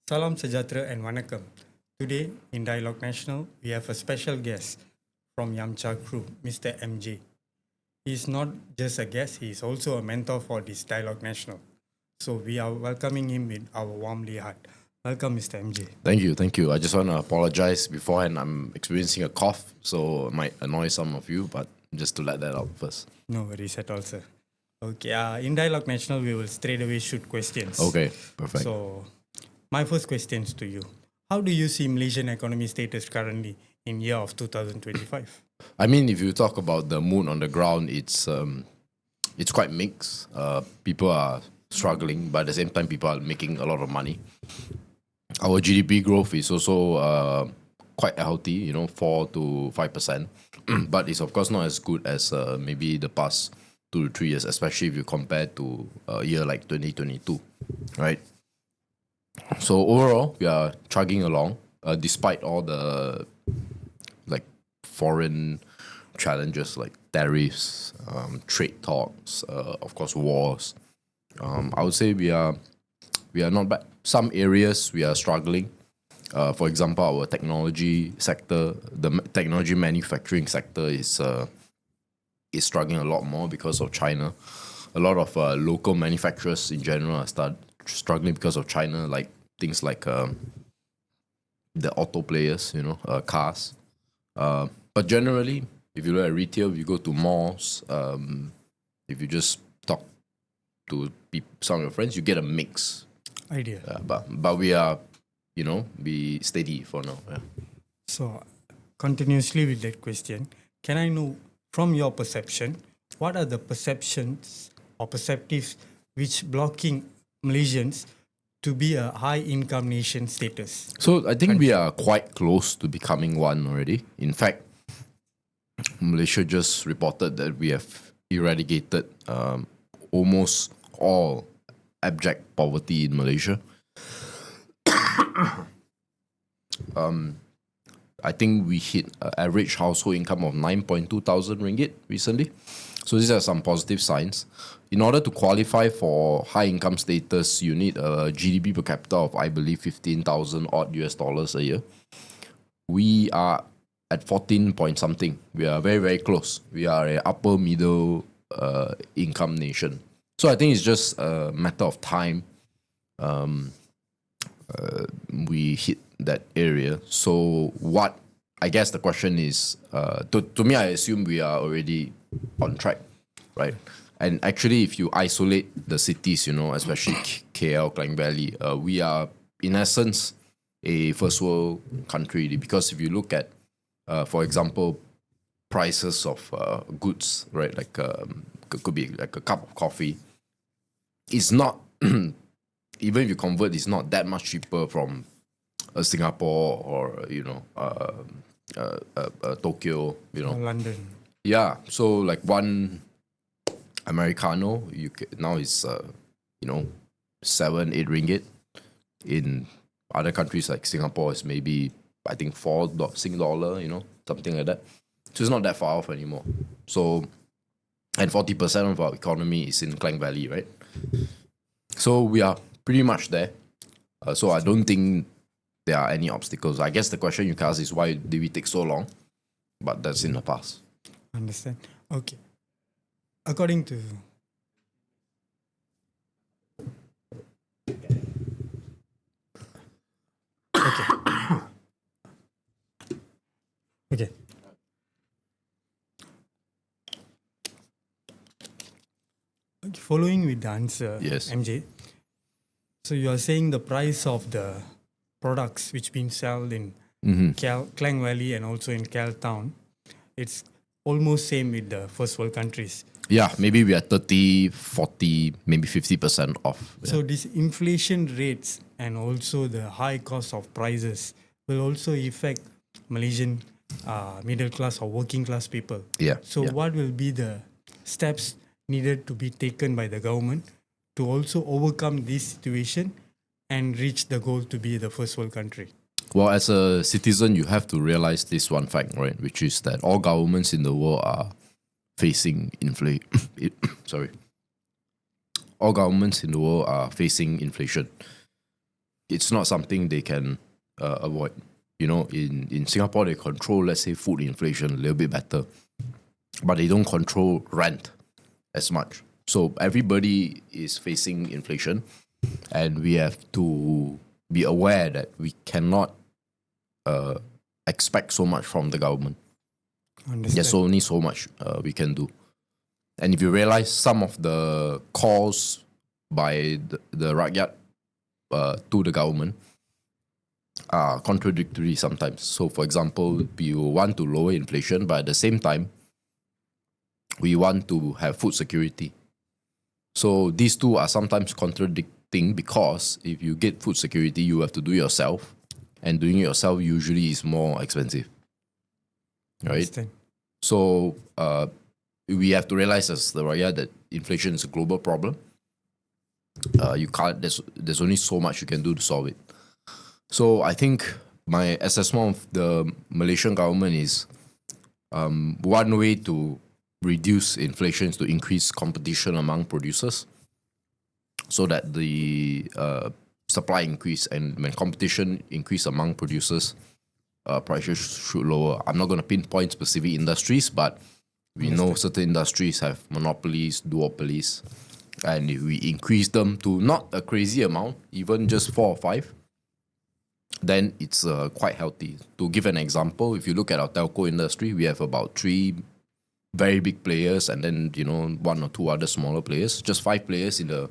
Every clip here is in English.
Salam sejahtera and Vanakkam. Today in Dialog National, we have a special guest from YumCha crew, Mr. MJ. He is not just a guest, he is also a mentor for this Dialog National. So we are welcoming him with our warmly heart. Welcome, Mr. MJ. Thank you. I just want to apologize beforehand. I'm experiencing a cough, so it might annoy some of you, but just to let that out first. No worries at all, sir. Okay, in Dialog National, we will straight away shoot questions. Okay, perfect. So, my first questions to you. How do you see Malaysian economy status currently in year of 2025? I mean, if you talk about the mood on the ground, it's quite mixed. People are struggling, but at the same time, people are making a lot of money. Our GDP growth is also quite healthy, 4 to 5%. But it's of course not as good as maybe the past 2 to 3 years, especially if you compare to a year like 2022, right? So overall, we are chugging along, despite all the like foreign challenges like tariffs, trade talks, of course wars. I would say we are not bad. Some areas we are struggling. For example, our technology sector, the technology manufacturing sector is struggling a lot more because of China. A lot of local manufacturers in general are struggling because of China, like things like the auto players, cars. But generally, if you look at retail, if you go to malls, if you just talk to some of your friends, you get a mix. Idea. But we are, be steady for now. Yeah. So, continuously with that question, can I know from your perception, what are the perceptions or perceptives which blocking Malaysians to be a high income nation status? So I think we are quite close to becoming one already. In fact, Malaysia just reported that we have eradicated almost all abject poverty in Malaysia. I think we hit an average household income of 9.2 thousand ringgit recently. So these are some positive signs. In order to qualify for high income status, you need a GDP per capita of, I believe, 15,000 odd US dollars a year. We are at 14 point something. We are very, very close. We are an upper middle income nation. So I think it's just a matter of time we hit that area. So what, I guess the question is, to me, I assume we are already on track, right? And actually, if you isolate the cities, especially KL, Klang Valley, we are, in essence, a first world country. Because if you look at, for example, prices of goods, right? Like could be like a cup of coffee. It's not, even if you convert, it's not that much cheaper from Singapore or, Tokyo, Or London. Yeah, so like one Americano now is 7-8 ringgit. In other countries like Singapore, is maybe I think $4 dollar, something like that. So it's not that far off anymore. So, and 40% of our economy is in Klang Valley, right? So we are pretty much there. So I don't think there are any obstacles. I guess the question you can ask is why did we take so long? But that's in the past. Understand. Okay. According to okay. Following with the answer, Yes. MJ. So you are saying the price of the products which been sold in Klang Valley and also in Cal Town, it's almost same with the first world countries. Yeah, maybe we are 30, 40, maybe 50% off. Yeah. So these inflation rates and also the high cost of prices will also affect Malaysian middle class or working class people. Yeah. So what will be the steps needed to be taken by the government to also overcome this situation and reach the goal to be the first world country? Well, as a citizen, you have to realize this one fact, right? Which is that all governments in the world are facing All governments in the world are facing inflation. it's not something they can avoid. In Singapore, they control, let's say, food inflation a little bit better, but they don't control rent as much. So everybody is facing inflation, and we have to be aware that we cannot expect so much from the government. Understand. There's only so much we can do. And if you realize some of the calls by the rakyat to the government are contradictory sometimes. So, for example, we want to lower inflation, but at the same time, we want to have food security. So these two are sometimes contradicting, because if you get food security, you have to do it yourself, and doing it yourself usually is more expensive, right? Understand. So we have to realize as the rakyat that inflation is a global problem. You can't. There's only so much you can do to solve it. So I think my assessment of the Malaysian government is one way to reduce inflation is to increase competition among producers, so that the supply increase, and when competition increase among producers, prices should lower. I'm not going to pinpoint specific industries, but we know certain industries have monopolies, duopolies, and if we increase them to not a crazy amount, even just 4 or 5, then it's quite healthy. To give an example, if you look at our telco industry, we have about 3 very big players, and then 1 or 2 other smaller players, just 5 players in the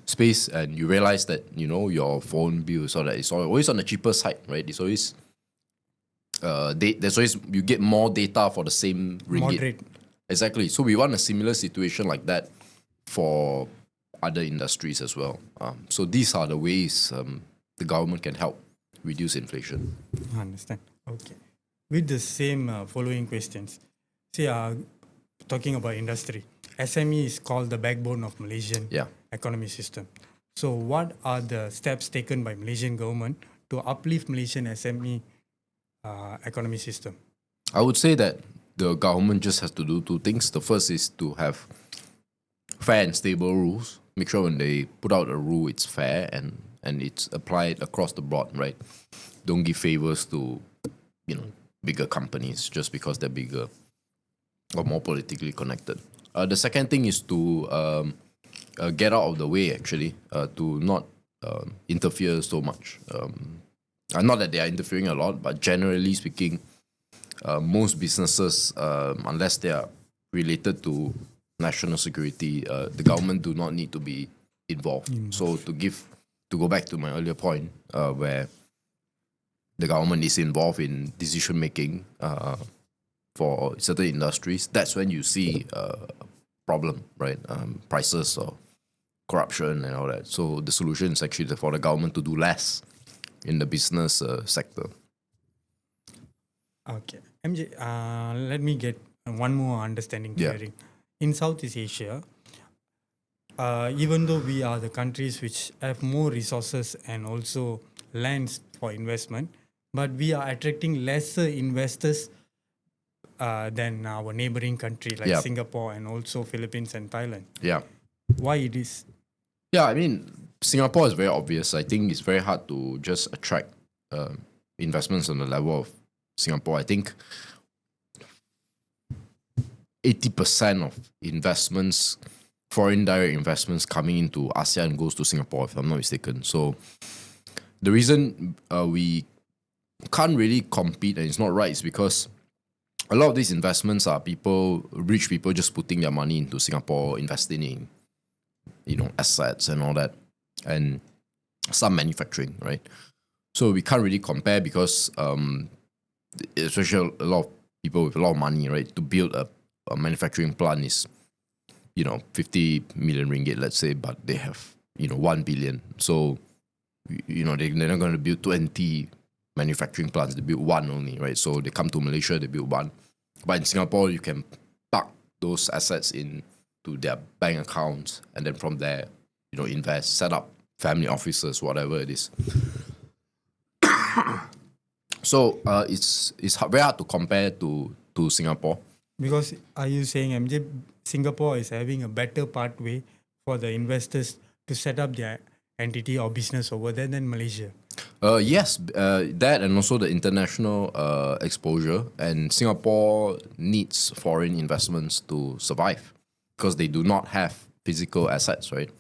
space, and you realize that your phone bill, so that it's always on the cheaper side, right? It's always there's always, you get more data for the same ringgit. Moderate. Exactly. So we want a similar situation like that for other industries as well. So these are the ways the government can help reduce inflation. I understand. Okay. With the same following questions, see, talking about industry, SME is called the backbone of Malaysian economy system. So what are the steps taken by Malaysian government to uplift Malaysian SME economy system? I would say that the government just has to do 2 things. The first is to have fair and stable rules. Make sure when they put out a rule, it's fair and it's applied across the board, right? Don't give favors to bigger companies just because they're bigger or more politically connected. The second thing is to get out of the way, actually, to not interfere so much. Not that they are interfering a lot, but generally speaking, most businesses, unless they are related to national security, the government do not need to be involved. So to go back to my earlier point, where the government is involved in decision making for certain industries, that's when you see a problem, right? Prices or corruption and all that. So the solution is actually for the government to do less in the business sector. Okay. MJ, let me get one more understanding clearing. In Southeast Asia, even though we are the countries which have more resources and also lands for investment, but we are attracting lesser investors than our neighboring country like Singapore and also Philippines and Thailand. Yeah. Why it is? Yeah, I mean, Singapore is very obvious. I think it's very hard to just attract investments on the level of Singapore. I think 80% of investments, foreign direct investments coming into ASEAN goes to Singapore, if I'm not mistaken. So the reason we can't really compete, and it's not right, is because a lot of these investments are rich people just putting their money into Singapore, investing in, assets and all that, and some manufacturing, right? So we can't really compare because, especially a lot of people with a lot of money, right, to build a manufacturing plant is, 50 million ringgit, let's say, but they have, 1 billion. So, they're not going to build 20 manufacturing plants. They build 1 only, right? So they come to Malaysia, they build 1. But in Singapore, you can park those assets into their bank accounts, and then from there, invest, set up family offices, whatever it is. So it's very hard to compare to Singapore. Because are you saying, MJ, Singapore is having a better pathway for the investors to set up their entity or business over there than Malaysia. Yes, that and also the international exposure. And Singapore needs foreign investments to survive because they do not have physical assets, right?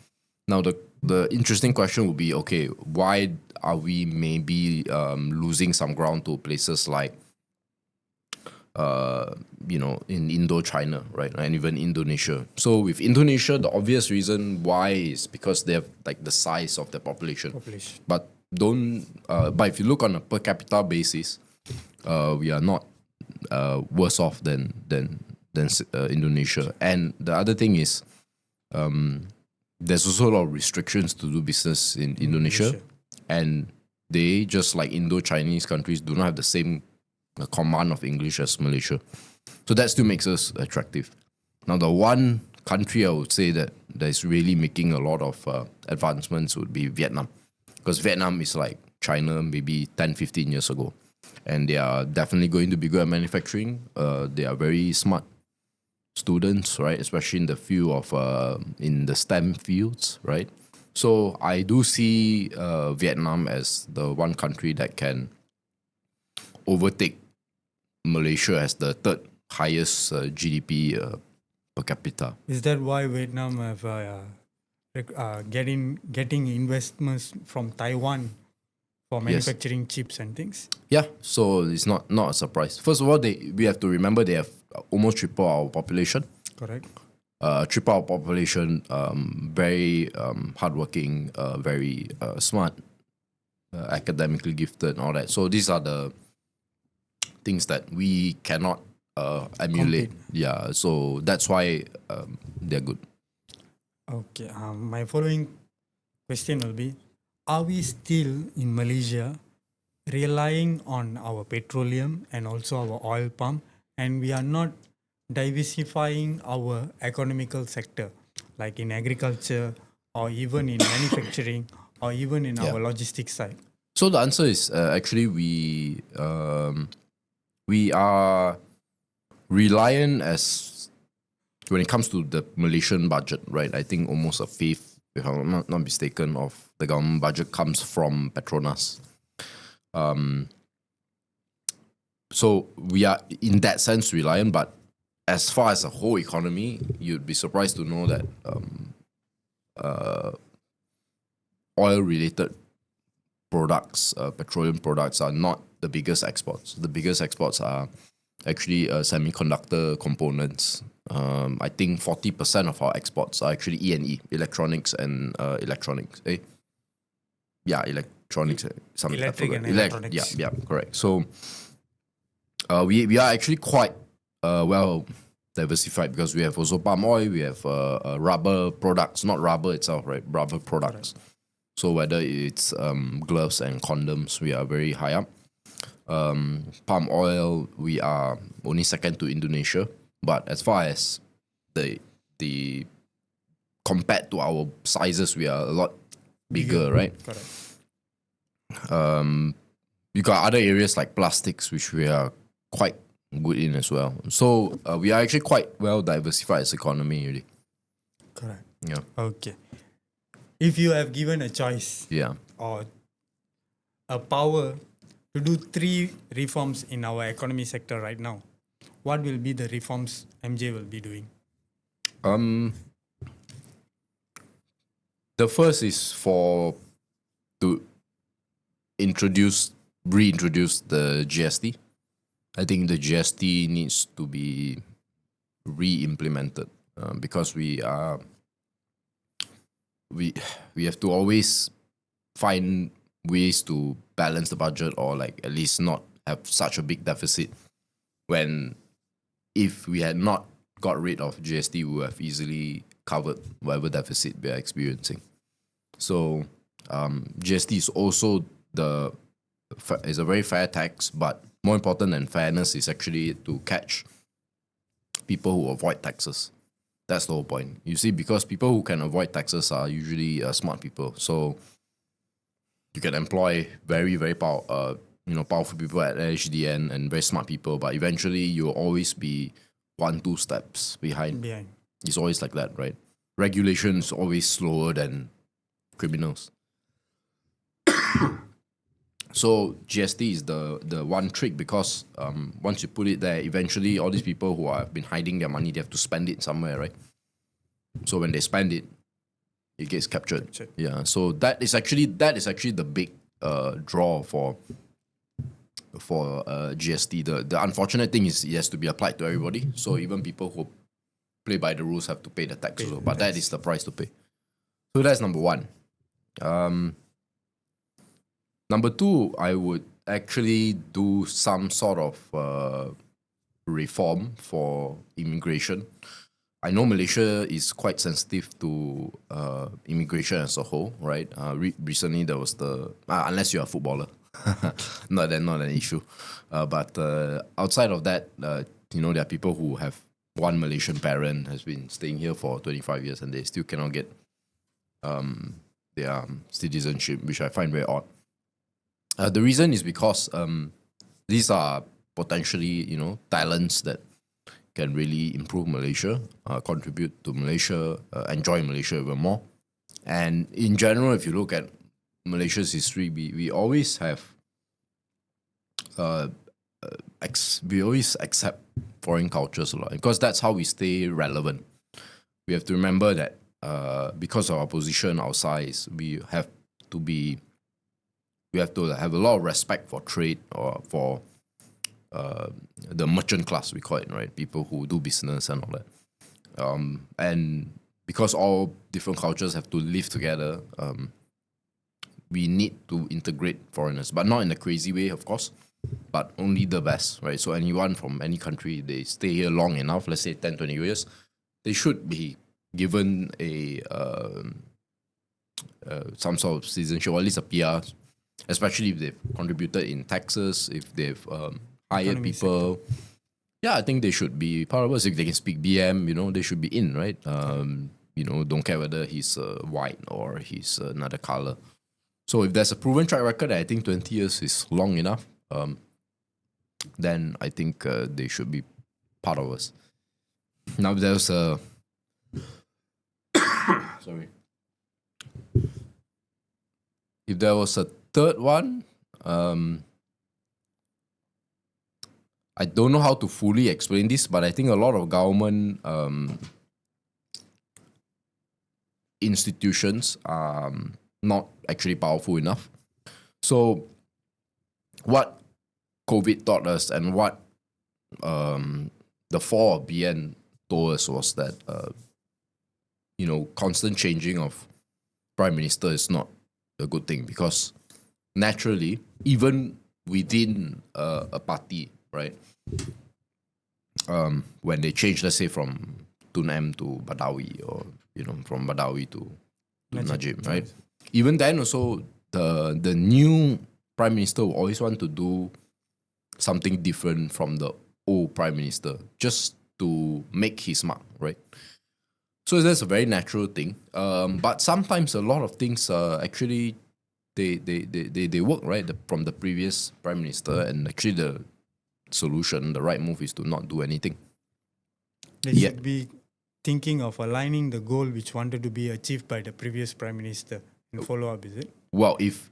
Now, the interesting question would be, okay, why are we maybe losing some ground to places like, in Indochina, right? And even Indonesia. So with Indonesia, the obvious reason why is because they have like the size of the population. But but if you look on a per capita basis, we are not worse off than Indonesia. And the other thing is, there's also a lot of restrictions to do business in Indonesia, and they, just like Indo-Chinese countries, do not have the same command of English as Malaysia. So that still makes us attractive. Now, the one country I would say that is really making a lot of advancements would be Vietnam. Because Vietnam is like China maybe 10, 15 years ago. And they are definitely going to be good at manufacturing. They are very smart students, right? Especially in the field of, in the STEM fields, right? So I do see Vietnam as the one country that can overtake Malaysia as the third highest GDP per capita. Is that why Vietnam have getting investments from Taiwan for manufacturing chips and things? Yeah, so it's not a surprise. First of all, we have to remember they have almost triple our population. Correct. Triple our population, very hardworking, very smart, academically gifted, and all that. So these are the things that we cannot emulate. Compete. Yeah, so that's why they're good. Okay. My following question will be: are we still in Malaysia relying on our petroleum and also our oil palm, and we are not diversifying our economical sector, like in agriculture or even in manufacturing or even in our logistics side? So the answer is actually we are reliant as when it comes to the Malaysian budget, right? I think almost a fifth, if I'm not mistaken, of the government budget comes from Petronas. So we are in that sense reliant, but as far as the whole economy, you'd be surprised to know that oil-related products, petroleum products, are not the biggest exports. The biggest exports are actually semiconductor components. I think 40% of our exports are actually E&E, electronics and electronics. Yeah, electronics. Something Electric and electronics. Yeah, correct. So we are actually quite well diversified because we have also palm oil, we have rubber products, not rubber itself, right? Rubber products. Correct. So whether it's gloves and condoms, we are very high up. Palm oil, we are only second to Indonesia. But as far as the compared to our sizes, we are a lot bigger, right? Correct. We got other areas like plastics, which we are quite good in as well. So we are actually quite well diversified as economy, really. Correct. Yeah. Okay. If you have given a choice, or a power to do 3 reforms in our economy sector right now, what will be the reforms MJ will be doing? The first is to reintroduce the GST. I think the GST needs to be re-implemented because we have to always find ways to balance the budget, or like at least not have such a big deficit. When if we had not got rid of GST, we would have easily covered whatever deficit we are experiencing. So GST is also is a very fair tax, but more important than fairness is actually to catch people who avoid taxes. That's the whole point. You see, because people who can avoid taxes are usually smart people. So you can employ very, very powerful people at HDN and very smart people, but eventually you'll always be 1-2 steps behind. It's always like that, right? Regulation is always slower than criminals. So GST is the one trick because once you put it there, eventually all these people who have been hiding their money, they have to spend it somewhere, right? So when they spend it, it gets captured. Yeah. So that is actually the big draw for GST. The unfortunate thing is it has to be applied to everybody. So even people who play by the rules have to pay the tax also. But that is the price to pay. So that's number one. Number two, I would actually do some sort of reform for immigration. I know Malaysia is quite sensitive to immigration as a whole, right? Recently there was unless you're a footballer, not an issue. But outside of that, there are people who have one Malaysian parent has been staying here for 25 years and they still cannot get their citizenship, which I find very odd. The reason is because these are potentially, talents that can really improve Malaysia, contribute to Malaysia, enjoy Malaysia even more. And in general, if you look at Malaysia's history, we always have, we always accept foreign cultures a lot because that's how we stay relevant. We have to remember that because of our position, our size, we have to have a lot of respect for trade or for the merchant class, we call it, right? People who do business and all that. And because all different cultures have to live together, we need to integrate foreigners, but not in a crazy way, of course, but only the best, right? So anyone from any country, they stay here long enough, let's say 10, 20 years, they should be given some sort of citizenship, or at least a PR, especially if they've contributed in taxes, if they've hired people. Yeah, I think they should be part of us. If they can speak BM, they should be in, right? Don't care whether he's white or he's another color. So if there's a proven track record, I think 20 years is long enough, then I think they should be part of us. Now there's a... Sorry. If there was a third one, I don't know how to fully explain this, but I think a lot of government institutions are not actually powerful enough. So what COVID taught us and what the fall of BN told us was that, constant changing of prime minister is not a good thing because naturally, even within a party, right? When they change, let's say from Tun M to Badawi, or from Badawi to Najib, right? Even then, also the new prime minister will always want to do something different from the old prime minister, just to make his mark, right? So that's a very natural thing. But sometimes a lot of things actually they work, right, from the previous prime minister, and actually the solution, the right move is to not do anything. They should be thinking of aligning the goal which wanted to be achieved by the previous prime minister and follow up, is it? Well, if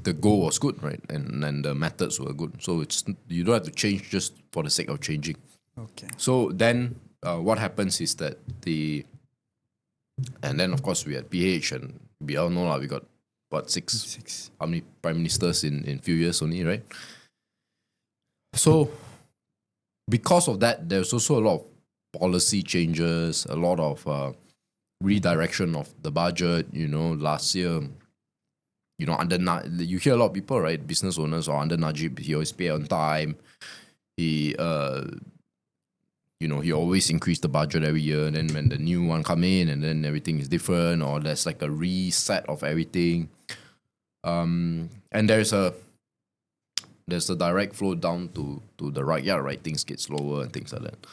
the goal was good, right, and the methods were good, so you don't have to change just for the sake of changing. Okay. So then what happens is that and then of course we had PH, and we all know we got what, six how many prime ministers in few years only, right? So because of that, there's also a lot of policy changes, a lot of redirection of the budget. Last year, under you hear a lot of people, right? Business owners or under Najib, he always pay on time. He he always increased the budget every year. And then when the new one come in, and then everything is different, or there's like a reset of everything. And there's a direct flow down to the right. Yeah, right. Things get slower and things like that.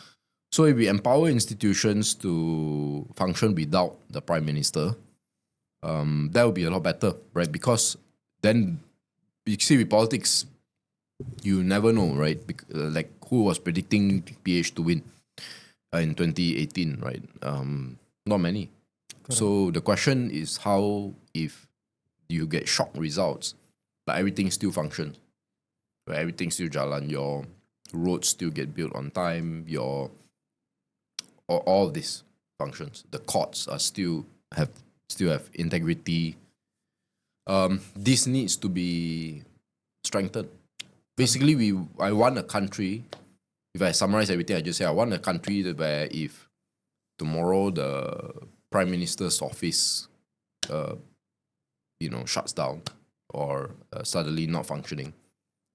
So if we empower institutions to function without the prime minister, that would be a lot better, right? Because then, you see, with politics, you never know, right? Like who was predicting PH to win in 2018, right? Not many. Correct. So the question is how, if you get shock results, but everything still functions. Where everything still jalan, your roads still get built on time, all of this functions. The courts are still have integrity. This needs to be strengthened. Basically, I want a country. If I summarize everything, I just say I want a country where if tomorrow the Prime Minister's office, shuts down or suddenly not functioning,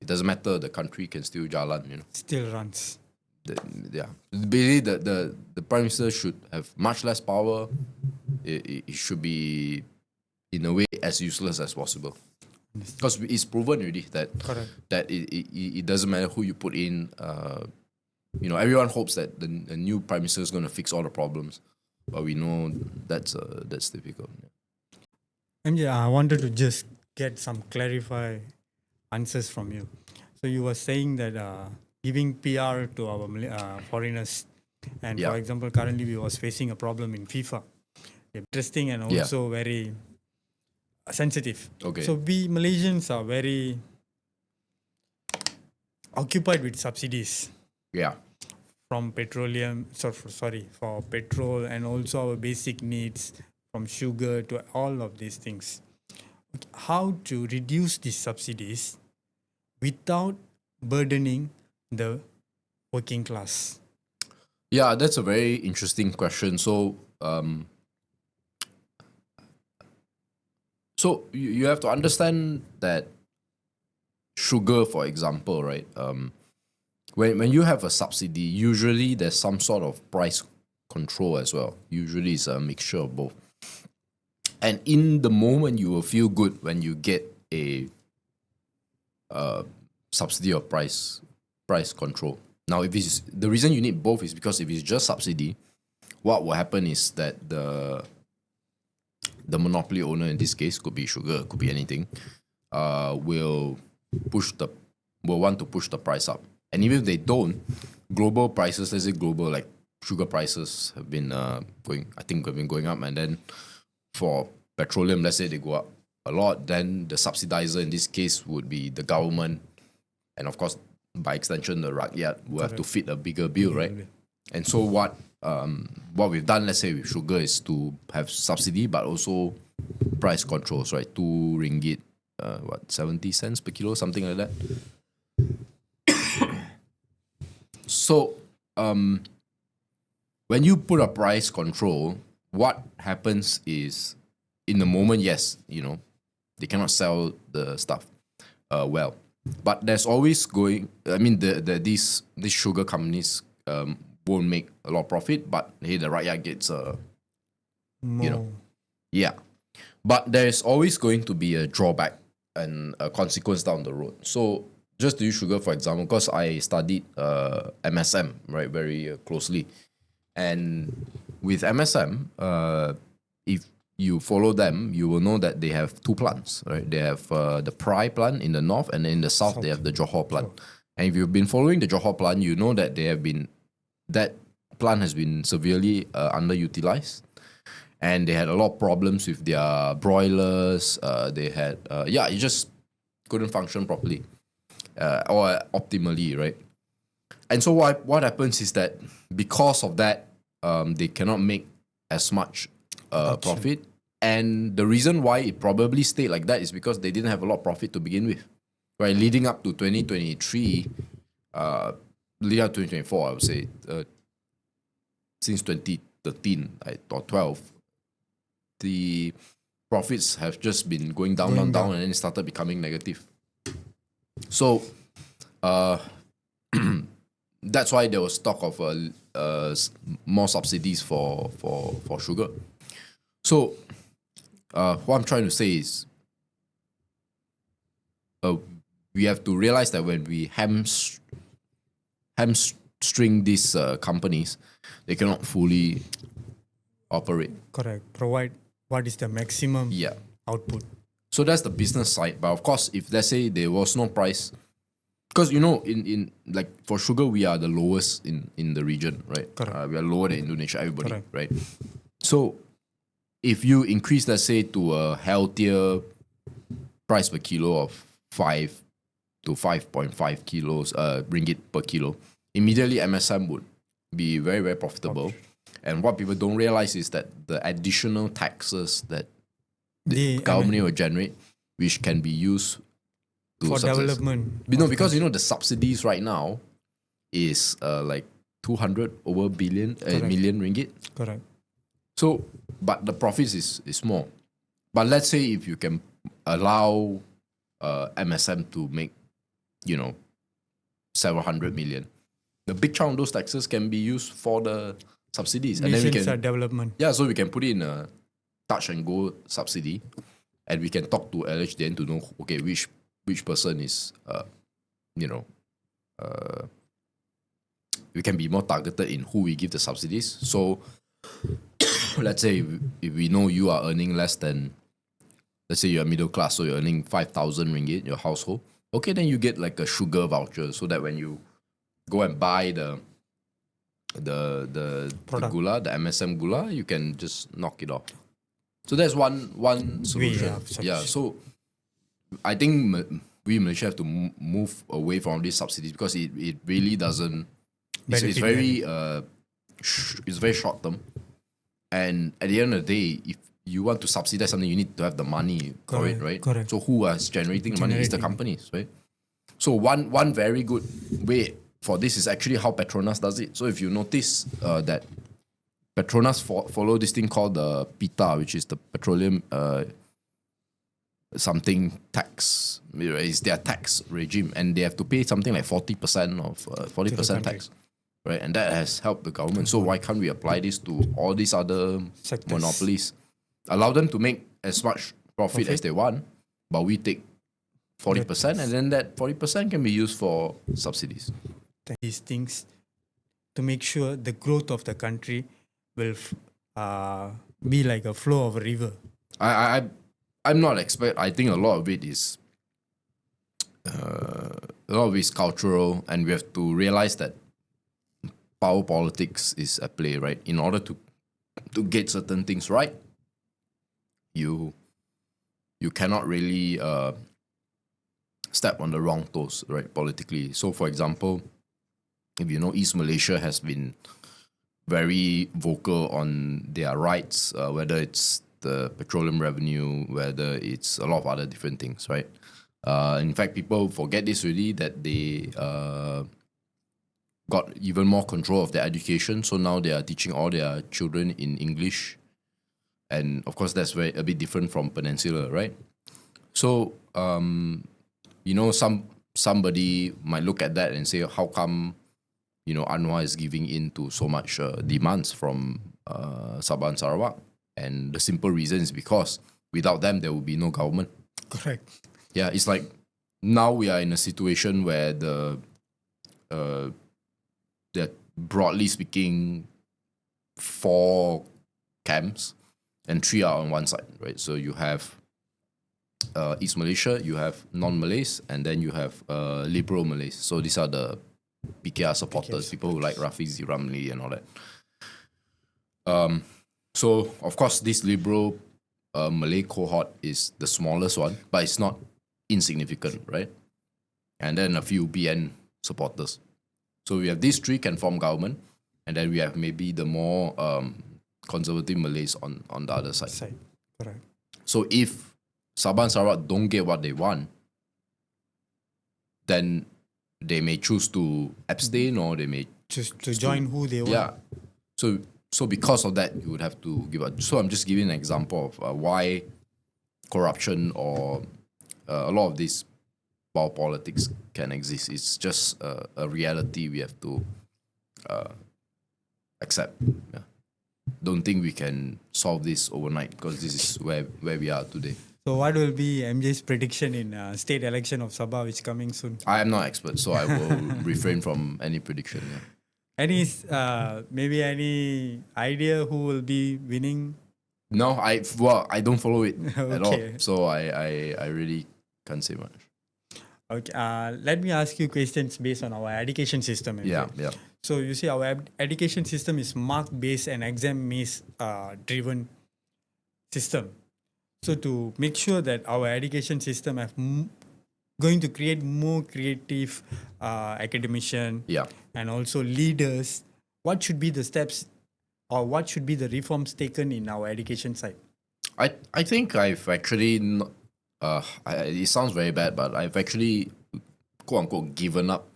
it doesn't matter. The country can still jalan. Still runs. Basically, the Prime Minister should have much less power. It should be, in a way, as useless as possible. Because it's proven already that it doesn't matter who you put in. Everyone hopes that the new Prime Minister is going to fix all the problems, but we know that's difficult. MJ, I wanted to just get some clarify answers from you. So you were saying that giving PR to our foreigners, and for example, currently we was facing a problem in FIFA. Interesting and also very sensitive. Okay. So we Malaysians are very occupied with subsidies. Yeah. From petroleum, for petrol and also our basic needs, from sugar to all of these things. How to reduce these subsidies without burdening the working class? Yeah, that's a very interesting question. So, you have to understand that sugar, for example, right? When you have a subsidy, usually there's some sort of price control as well. Usually it's a mixture of both. And in the moment, you will feel good when you get a subsidy or price control. Now, if it's the reason you need both is because if it's just subsidy, what will happen is that the monopoly owner, in this case, could be sugar, could be anything, will want to push the price up. And even if they don't, global prices, let's say global like sugar prices have been going up, and then for petroleum, let's say they go up a lot, then the subsidizer in this case would be the government, and of course by extension the rakyat will have to fit a bigger bill, right? And so what we've done, let's say with sugar, is to have subsidy but also price controls, right? 2 ringgit, 70 cents per kilo, something like that. So when you put a price control, what happens is, in the moment, yes, they cannot sell the stuff well, but there's always these sugar companies won't make a lot of profit, but hey, the rakyat gets but there's always going to be a drawback and a consequence down the road. So just to use sugar, for example, because I studied MSM, right, very closely. And with MSM, if you follow them, you will know that they have 2 plants, right? They have the Prai plant in the north, and in the south, they have the Johor plant. And if you've been following the Johor plant, you know that that plant has been severely underutilized. And they had a lot of problems with their broilers. They had, it just couldn't function properly. Or optimally, right? And so what happens is that because of that, they cannot make as much profit. And the reason why it probably stayed like that is because they didn't have a lot of profit to begin with, right? Leading up to 2023, leading up to 2024, I would say, since 2013 or 12, the profits have just been going down, and then it started becoming negative. So, that's why there was talk of more subsidies for sugar. So, what I'm trying to say is, we have to realize that when we hamstring these companies, they cannot fully operate. Correct. Provide what is the maximum output. So that's the business side. But of course, if let's say there was no price, because in like for sugar, we are the lowest in the region, right? We are lower than Indonesia, everybody, right? So if you increase, let's say, to a healthier price per kilo of 5 to 5.5 kilos ringgit per kilo, immediately MSM would be very, very profitable. And what people don't realize is that the additional taxes that the government will generate, which can be used to for success. development. Because the subsidies right now is like 200 over billion million ringgit. Correct. So, but the profits is small. But let's say if you can allow MSM to make, several hundred million, the big chunk of those taxes can be used for the subsidies, and then we can development. Yeah, so we can put in a touch and go subsidy, and we can talk to LHDN to know which person is we can be more targeted in who we give the subsidies. So let's say if we know you are earning less than, let's say you're middle class, so you're earning 5,000 ringgit your household. Okay, then you get like a sugar voucher, so that when you go and buy the gula, the MSM gula, you can just knock it off. So that's one solution. Yeah. So I think we Malaysia have to move away from these subsidies, because it really doesn't. It's very it's very short term, and at the end of the day, if you want to subsidize something, you need to have the money for it, right? Correct. So who is generating the money is the companies, right? So one very good way for this is actually how Petronas does it. So if you notice that Petronas follow this thing called the PITA, which is the petroleum something tax. It's their tax regime, and they have to pay something like 40% of 40% tax, right? And that has helped the government. So why can't we apply this to all these other sectors, monopolies? Allow them to make as much profit as they want, but we take 40%, and then that 40% can be used for subsidies. These things to make sure the growth of the country will be like a flow of a river. I'm not expert. I think a lot of it is cultural, and we have to realize that power politics is at play, right? In order to get certain things right, you cannot really step on the wrong toes, right, politically. So, for example, if you know, East Malaysia has been very vocal on their rights, whether it's the petroleum revenue, whether it's a lot of other different things, right? In fact, people forget this really, that they got even more control of their education. So now they are teaching all their children in English. And of course, that's a bit different from Peninsula, right? So, somebody might look at that and say, how come, Anwar is giving in to so much demands from Sabah and Sarawak? And the simple reason is because without them, there will be no government. Correct. Yeah, it's like now we are in a situation where they're broadly speaking 4 camps, and 3 are on one side, right? So you have East Malaysia, you have non-Malays, and then you have liberal Malays. So these are the PKR supporters, people who like Rafizi Ramli and all that. So, of course, this liberal Malay cohort is the smallest one, but it's not insignificant, right? And then a few BN supporters. So we have these 3 can form government, and then we have maybe the more conservative Malays on the other side. Correct. So if Sabah and Sarawak don't get what they want, then they may choose to abstain, or they may choose to join who they want. Yeah. So because of that, you would have to give up. So I'm just giving an example of why corruption or a lot of this power politics can exist. It's just a reality we have to accept. Yeah. Don't think we can solve this overnight, because this is where we are today. So what will be MJ's prediction in state election of Sabah, which is coming soon? I am not expert, so I will refrain from any prediction. Yeah. Maybe any idea who will be winning? No, I don't follow it at all, Okay. so I really can't say much. Okay. Let me ask you questions based on our education system. MJ. Yeah. So you see, our education system is mark-based and exam-based driven system. So to make sure that our education system have going to create more creative academician Yeah. and also leaders, what should be the steps or what should be the reforms taken in our education side? I think I've actually, it sounds very bad, but I've actually, quote unquote, given up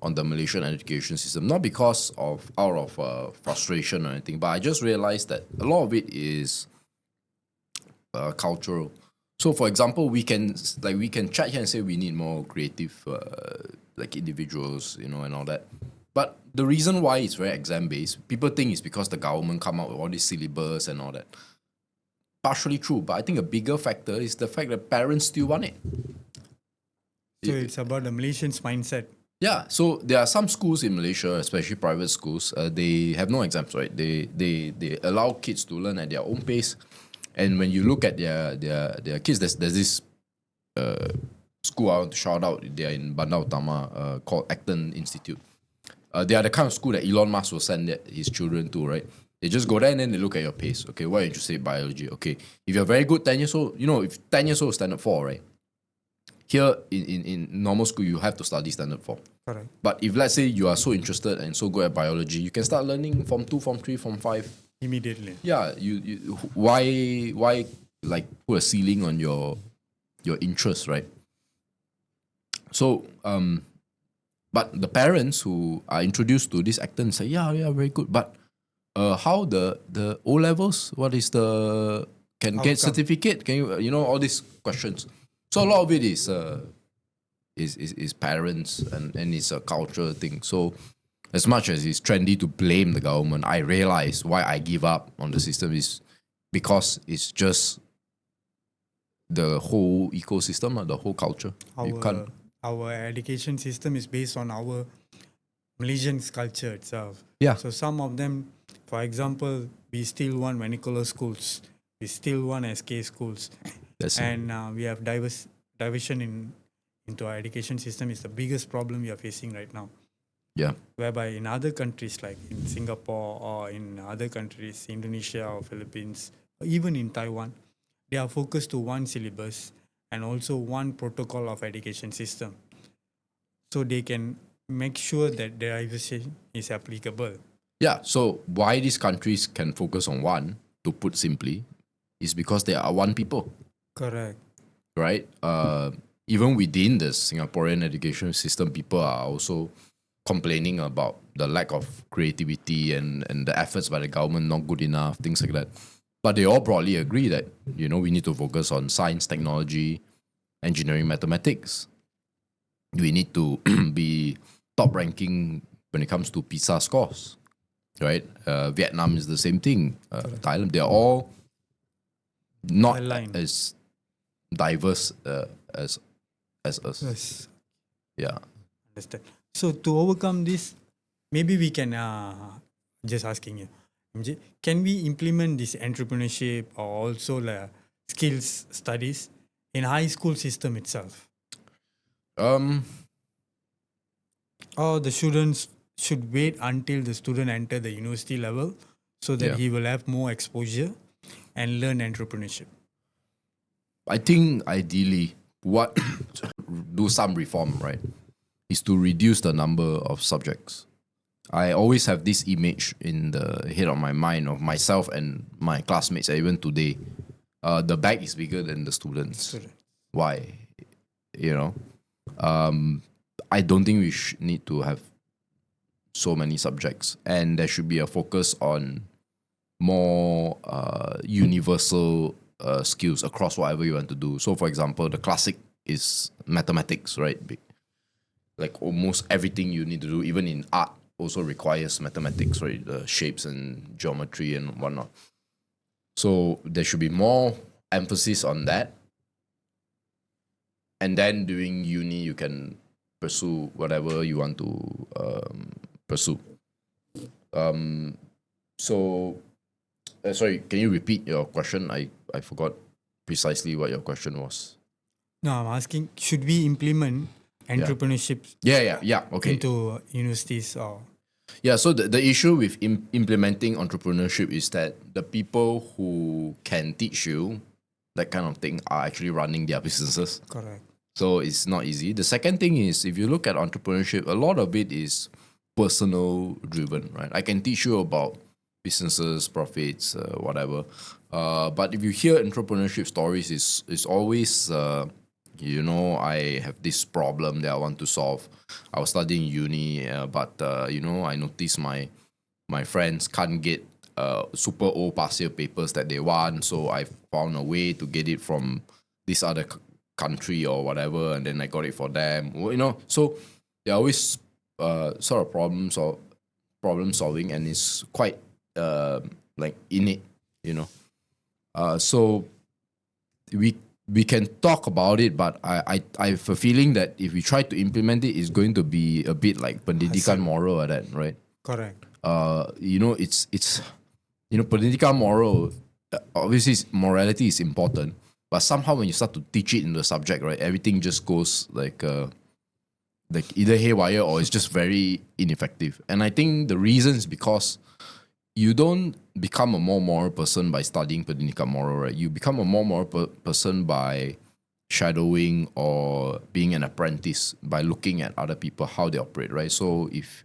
on the Malaysian education system. Not because of out of frustration or anything, but I just realized that a lot of it is cultural. So, for example, we can chat here and say we need more creative, like individuals, and all that. But the reason why it's very exam based, people think it's because the government come out with all this syllabus and all that. Partially true, but I think a bigger factor is the fact that parents still want it. So it's about the Malaysians' mindset. Yeah, so there are some schools in Malaysia, especially private schools, they have no exams, right? They allow kids to learn at their own pace. And when you look at their kids, there's this school I want to shout out. They're in Bandar Utama called Acton Institute. They are the kind of school that Elon Musk will send his children to, right? They just go there and then they look at your pace. Okay, what are you interested in biology? Okay, if you're very good 10 years old, if 10 years old is standard 4, right? Here in normal school, you have to study standard 4. Correct. But if let's say you are so interested and so good at biology, you can start learning from 2, from 3, from 5. Immediately. Yeah, you why like put a ceiling on your interest, right? So but the parents who are introduced to this actor say, yeah, very good. But how the O levels? What is the can get Outcome. certificate? Can you all these questions? So a lot of it is parents and it's a cultural thing. So as much as it's trendy to blame the government, I realize why I give up on the system is because it's just the whole ecosystem, the whole culture. You can't. Our education system is based on our Malaysian culture itself. Yeah. So some of them, for example, we still want vernacular schools. We still want SK schools. That's And we have diversion into our education system is the biggest problem we are facing right now. Yeah. Whereby in other countries like in Singapore or in other countries, Indonesia or Philippines, or even in Taiwan, they are focused to one syllabus and also one protocol of education system. So they can make sure that their diversity is applicable. Yeah. So why these countries can focus on one, to put simply, is because they are one people, Correct. right? Even within the Singaporean education system, people are also complaining about the lack of creativity and the efforts by the government not good enough, things like that. But they all broadly agree that, we need to focus on science, technology, engineering, mathematics. We need to be top ranking when it comes to PISA scores, right? Vietnam is the same thing. Thailand, they're all not Aligned. as diverse as us. Yes. Yeah. Understand. So to overcome this, maybe we can just asking you, MJ, can we implement this entrepreneurship or also the skills studies in high school system itself? Or the students should wait until the student enter the university level so that Yeah. he will have more exposure and learn entrepreneurship. I think ideally, what do some reform, right, is to reduce the number of subjects. I always have this image in the head of my mind of myself and my classmates, even today. The bag is bigger than the students. Student. Why? I don't think we need to have so many subjects, and there should be a focus on more universal skills across whatever you want to do. So, for example, the classic is mathematics, right? Like almost everything you need to do, even in art, also requires mathematics, right? The shapes and geometry and whatnot. So there should be more emphasis on that. And then during uni, you can pursue whatever you want to pursue. Sorry, can you repeat your question? I forgot precisely what your question was. No, I'm asking, should we implement entrepreneurship Yeah. Okay. into universities or? Yeah, so the issue with implementing entrepreneurship is that the people who can teach you that kind of thing are actually running their businesses. Correct. So it's not easy. The second thing is, if you look at entrepreneurship, a lot of it is personal driven, right? I can teach you about businesses, profits, whatever. But if you hear entrepreneurship stories, it's always, I have this problem that I want to solve. I was studying uni, but I noticed my friends can't get super old past year papers that they want, so I found a way to get it from this other country or whatever, and then I got it for them. So they're always sort of problem solving, and it's quite like innate, so we can talk about it, but I have a feeling that if we try to implement it, it's going to be a bit like pendidikan moral or that, right? Correct. It's pendidikan moral. Obviously, morality is important, but somehow when you start to teach it in the subject, right, everything just goes like either haywire or it's just very ineffective. And I think the reason is because you don't become a more moral person by studying pendidikan moral, right? You become a more moral person by shadowing or being an apprentice, by looking at other people, how they operate, right? So if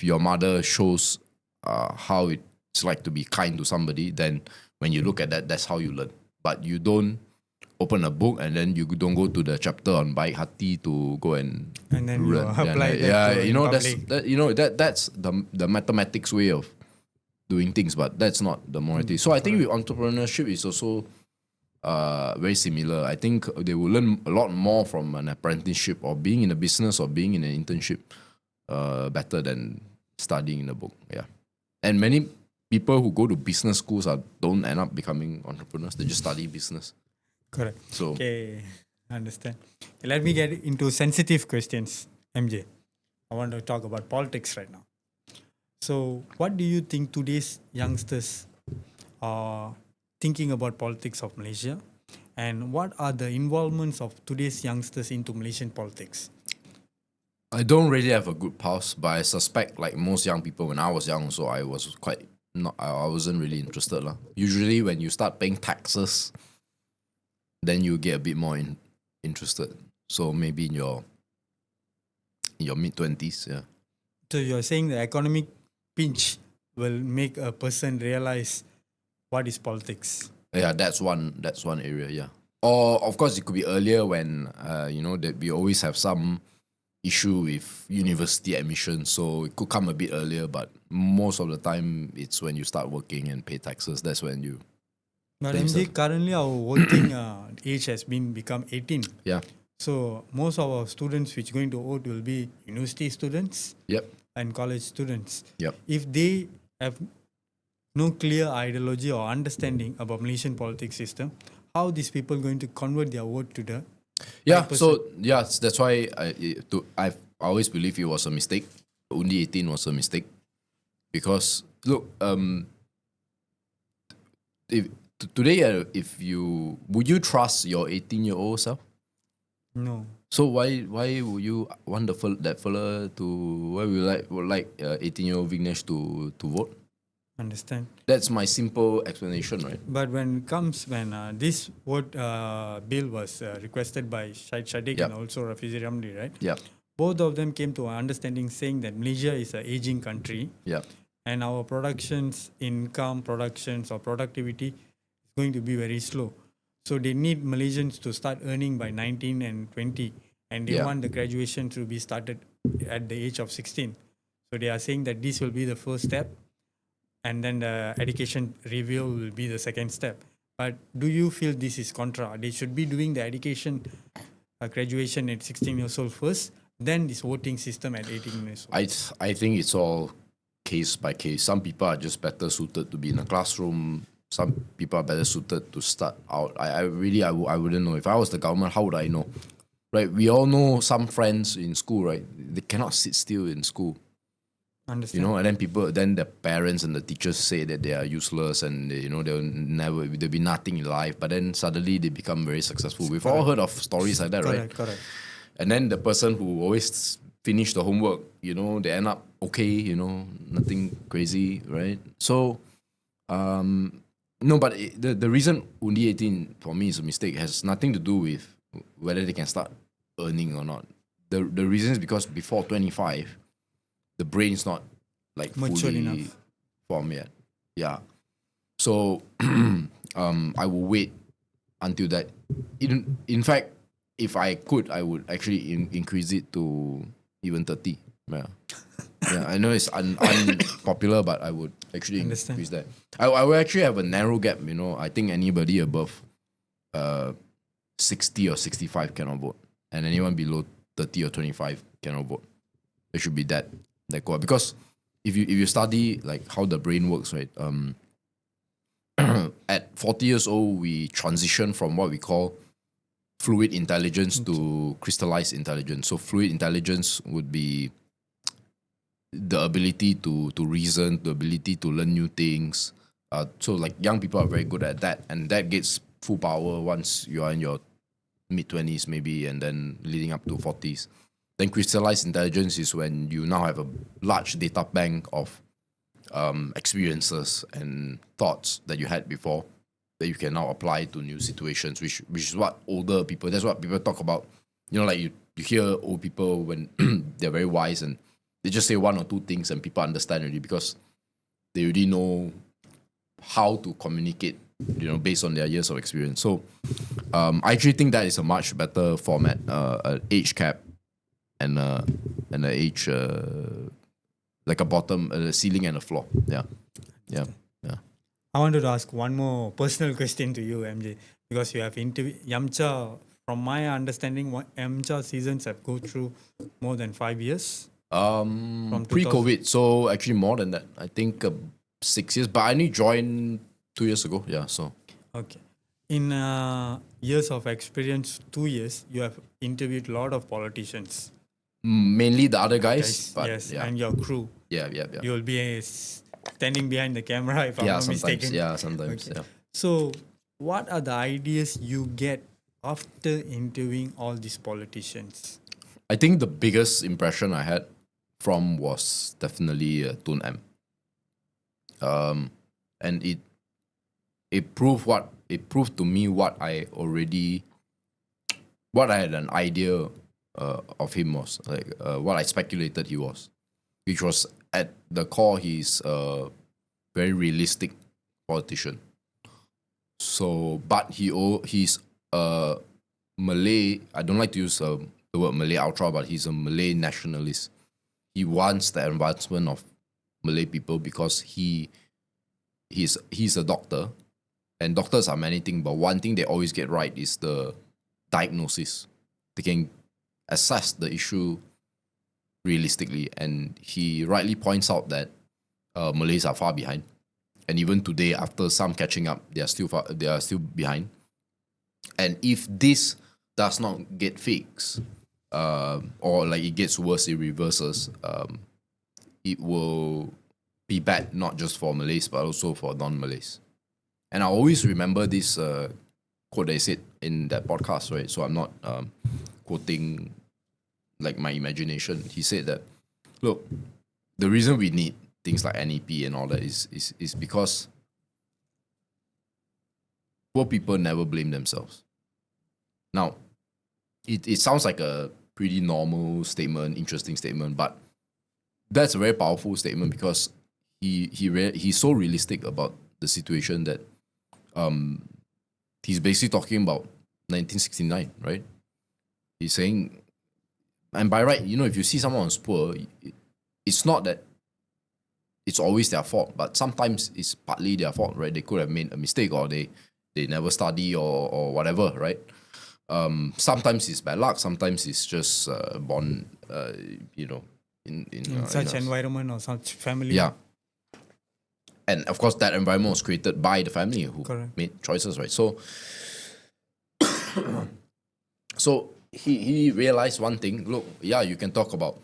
your mother shows how it's like to be kind to somebody, then when you look at that, that's how you learn. But you don't open a book and then you don't go to the chapter on baik hati to go and And then you learn. apply that Yeah, to in public. that's the mathematics way of doing things, but that's not the morality. So I think with entrepreneurship is also very similar. I think they will learn a lot more from an apprenticeship or being in a business or being in an internship better than studying in a book. Yeah, and many people who go to business schools don't end up becoming entrepreneurs. They just study business. Correct. So Okay, understand. Let me get into sensitive questions, MJ. I want to talk about politics right now. So, what do you think today's youngsters are thinking about politics of Malaysia? And what are the involvements of today's youngsters into Malaysian politics? I don't really have a good pulse, but I suspect like most young people, when I was young, so I was quite not. I wasn't really interested lah. Usually, when you start paying taxes, then you get a bit more interested. So maybe in your mid-20s, yeah. So, you're saying the economic pinch will make a person realize what is politics. Yeah, that's one area, yeah. Or of course it could be earlier when that we always have some issue with university admission, so it could come a bit earlier, but most of the time it's when you start working and pay taxes, that's when you. But Think so. MJ, currently our voting age has become 18. Yeah. So most of our students which going to vote will be university students Yep. and college students. Yep. If they have no clear ideology or understanding about Malaysian politics system, how these people going to convert their vote to the Yeah, 5%? so yeah, that's why I always believe it was a mistake. Only 18 was a mistake, because look, if today if you would you trust your 18-year-old self? No. So why would you want that fella to why would like 18-year-old Vignesh to vote? Understand. That's my simple explanation, right? But when this vote bill was requested by Syed Shadiq Yep. and also Rafizi Ramli, right? Yeah, Both of them came to an understanding saying that Malaysia is an aging country yeah, and our productions or productivity is going to be very slow. So they need Malaysians to start earning by 19 and 20, and they Yeah. want the graduation to be started at the age of 16. So they are saying that this will be the first step, and then the education review will be the second step. But do you feel this is contra? They should be doing the education graduation at 16 years old first, then this voting system at 18 years old. I think it's all case by case. Some people are just better suited to be in a classroom. Some people are better suited to start out. I wouldn't know. If I was the government, how would I know? Right? We all know some friends in school, right? They cannot sit still in school. Understand? And then the parents and the teachers say that they are useless and there'll be nothing in life. But then suddenly they become very successful. We've all heard of stories like that, right? Correct. And then the person who always finish the homework, they end up okay, nothing crazy, right? So, no, but the reason Undi 18 for me is a mistake has nothing to do with whether they can start earning or not. The reason is because before 25, the brain is not like Mature fully enough. formed yet. Yeah. So I will wait until that. In fact, if I could, I would actually increase it to even 30. Yeah. Yeah, I know it's unpopular, but I would actually Understand. increase that. I will actually have a narrow gap, I think anybody above 60 or 65 cannot vote. And anyone below 30 or 25 cannot vote. It should be that core. Because if you study like how the brain works, right? At 40 years old, we transition from what we call fluid intelligence to crystallized intelligence. So fluid intelligence would be the ability to reason, the ability to learn new things. So like young people are very good at that, and that gets full power once you are in your mid-20s maybe, and then leading up to 40s. Then crystallized intelligence is when you now have a large data bank of experiences and thoughts that you had before that you can now apply to new situations, which is what older people, that's what people talk about. Like you hear old people when they're very wise and they just say one or two things and people understand already because they already know how to communicate, based on their years of experience. So I actually think that is a much better format, an age cap and an age, like a bottom, a ceiling and a floor. Yeah. I wanted to ask one more personal question to you, MJ, because you have interviewed YumCha. From my understanding, YumCha seasons have go through more than 5 years. From 2000. Pre-COVID, so actually more than that. I think 6 years, but I only joined 2 years ago. Yeah, so Okay. In years of experience, 2 years, you have interviewed a lot of politicians. mainly the other guys, Guys, but yes, yeah, and your crew. yeah. You will be standing behind the camera if I'm Yeah, not sometimes. mistaken. Yeah, sometimes. Okay. Yeah. So, what are the ideas you get after interviewing all these politicians? I think the biggest impression I had from was definitely Tun M. And it proved to me what I had an idea of him was, like what I speculated he was, which was at the core he's a very realistic politician. So, but he's a Malay. I don't like to use the word Malay ultra, but he's a Malay nationalist. He wants the advancement of Malay people because he's a doctor, and doctors are many things, but one thing they always get right is the diagnosis. They can assess the issue realistically, and he rightly points out that Malays are far behind, and even today, after some catching up, they are still behind. And if this does not get fixed, or like it gets worse, it reverses, it will be bad not just for Malays but also for non-Malays. And I always remember this quote they said in that podcast, right? So I'm not quoting like my imagination. He said that, look, the reason we need things like NEP and all that is because poor people never blame themselves. Now, it sounds like a pretty normal statement, interesting statement, but that's a very powerful statement because he's so realistic about the situation that he's basically talking about 1969, right? He's saying, and by right, if you see someone who's poor, it's not that it's always their fault, but sometimes it's partly their fault, right? They could have made a mistake, or they never study, or whatever, right? Sometimes it's bad luck, sometimes it's just born, in Such environment or such family. Yeah. And of course, that environment was created by the family who Correct. made choices, right? So, so he realized one thing. Look, yeah, you can talk about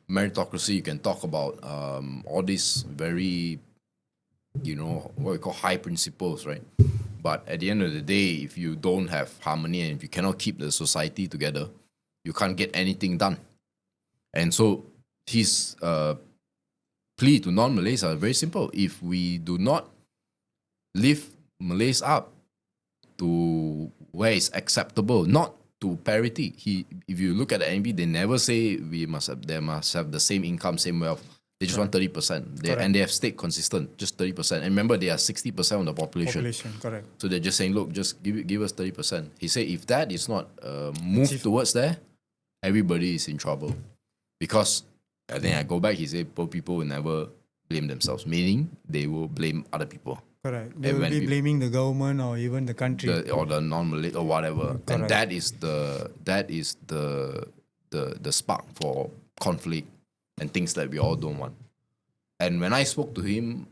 meritocracy, you can talk about all these very, what we call high principles, right? But at the end of the day, if you don't have harmony and if you cannot keep the society together, you can't get anything done. And so his plea to non-Malays are very simple. If we do not lift Malays up to where it's acceptable, not to parity. If you look at the NB, they never say they must have the same income, same wealth. They just want 30%. And they have stayed consistent, just 30%. And remember, they are 60% of the population. Correct. So they're just saying, look, just give us 30%. He said, if that is not moved towards there, everybody is in trouble. Because, and then I go back, he said, poor people will never blame themselves, meaning they will blame other people. Correct. They will be blaming the government or even the country. Or the non-Malay or whatever. Correct. And that is the spark for conflict and things that we all don't want. And when I spoke to him,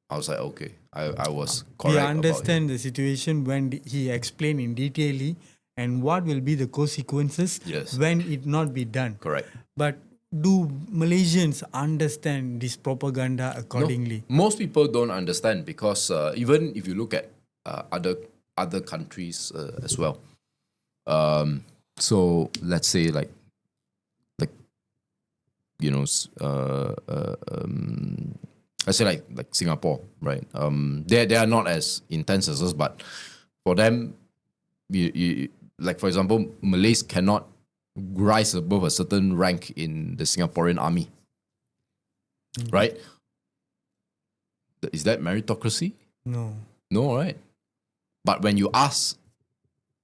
I was like, okay, I was correct. We understand the situation when he explained in detail and what will be the consequences when it not be done. Correct. But do Malaysians understand this propaganda accordingly? No, most people don't understand because even if you look at other countries as well. So let's say like you know, let's say like Singapore, right? They are not as intense as us, but for them, you like for example, Malays cannot rise above a certain rank in the Singaporean army, right? Is that meritocracy? No, right? But when you ask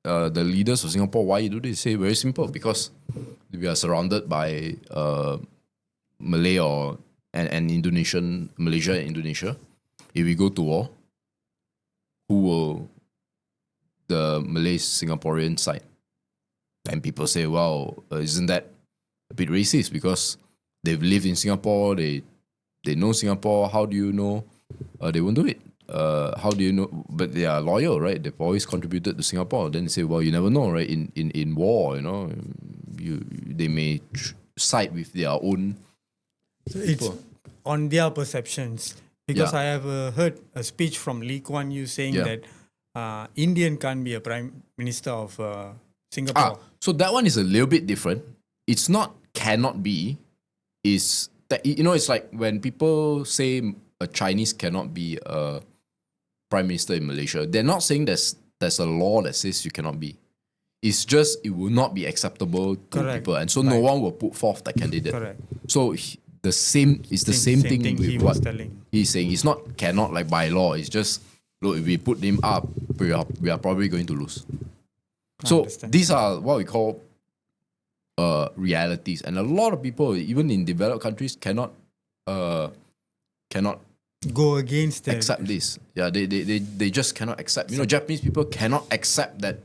the leaders of Singapore why you do this, they say very simple, because we are surrounded by Malay and Indonesian, Malaysia and Indonesia. If we go to war, who will the Malay Singaporean side? And people say, well, isn't that a bit racist? Because they've lived in Singapore, they know Singapore. How do you know they won't do it? How do you know? But they are loyal, right? They've always contributed to Singapore. Then they say, well, you never know, right? In war, you know, they may side with their own. So it's on their perceptions. Because I have heard a speech from Lee Kuan Yew saying that Indian can't be a prime minister of Singapore. So that one is a little bit different. It's not cannot be. Is that, you know, it's like when people say a Chinese cannot be a prime minister in Malaysia, they're not saying there's a law that says you cannot be. It's just it will not be acceptable to people, and so no one will put forth that candidate. Correct. So the same thing with he what was telling. he's saying. It's not cannot like by law. It's just, look, if we put him up, we are probably going to lose. So these are what we call realities, and a lot of people, even in developed countries, cannot go against that. Accept this. Yeah, they just cannot accept. You know, Japanese people cannot accept that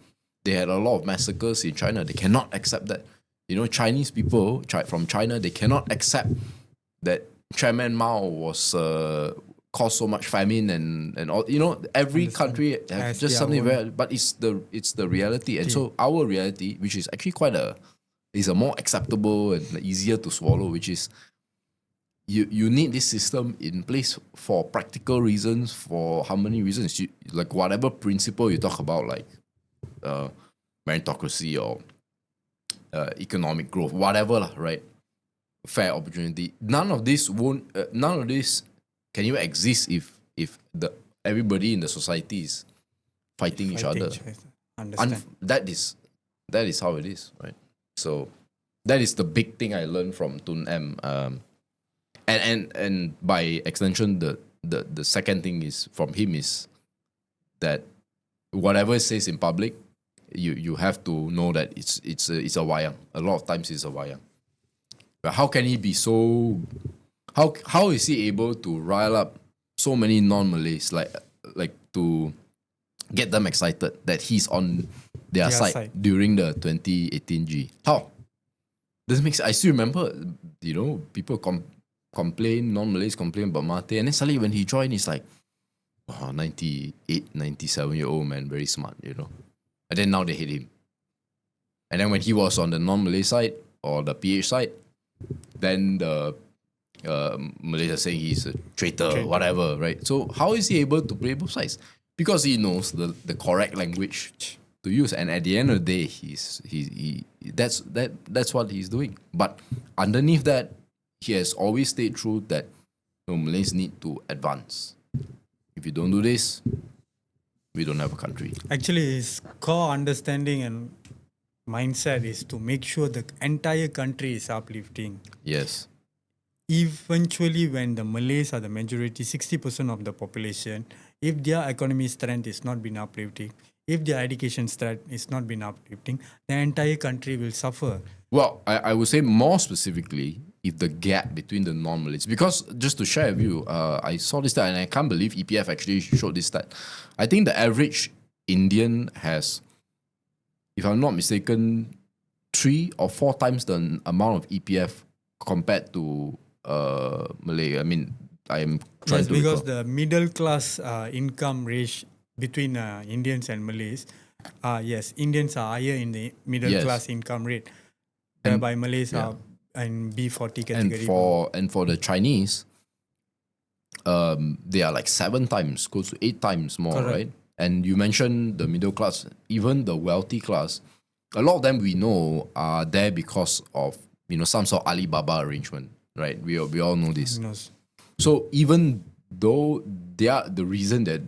they had a lot of massacres in China. They cannot accept that. You know, Chinese people from China, they cannot accept that Chairman Mao was caused so much famine and all. You know, every country has just something very, but it's the reality. And so our reality, which is actually is a more acceptable and easier to swallow, which is you need this system in place for practical reasons, for how many reasons? Like whatever principle you talk about, like meritocracy or economic growth, whatever lah, right? Fair opportunity. None of this can even exist if everybody in the society is fighting each other. Understand. That is how it is, right? So that is the big thing I learned from Tun M. And by extension, the second thing is from him is that whatever it says in public, you have to know that it's a wayang. A lot of times it's a wayang. But how can he be so? How is he able to rile up so many non-Malays like to get them excited that he's on their side during the 2018 G? How? Doesn't make sense. I still remember, you know, people complain, non-Malays complain about Mate, and then suddenly when he joined, he's like, 98, 97-year-old man, very smart, you know. And then now they hate him. And then when he was on the non-Malay side or the PH side, then the Malaysia saying he's a traitor, whatever, right? So how is he able to play both sides? Because he knows the correct language to use, and at the end of the day, that's what he's doing. But underneath that, he has always stayed true that Malays need to advance. If you don't do this, we don't have a country. Actually, his core understanding and mindset is to make sure the entire country is uplifting. Yes. Eventually, when the Malays are the majority, 60% of the population, if their economy strength is not been uplifting, if their education strength is not been uplifting, the entire country will suffer. Well, I would say more specifically, if the gap between the non-Malays, because just to share with you, I saw this stat and I can't believe EPF actually showed this stat. I think the average Indian has, if I'm not mistaken, 3 or 4 times the amount of EPF compared to Malay. I mean, I'm trying Yes, to because recall. the middle class income ratio between Indians and Malays, yes, Indians are higher in the middle Yes. class income rate, And- whereby Malays yeah. are in B40 And category. for the Chinese, they are like 7 times, close to 8 times more, Correct. right? And you mentioned the middle class, even the wealthy class. A lot of them we know are there because of some sort of Alibaba arrangement, right? We all know this. Knows. So even though they are the reason that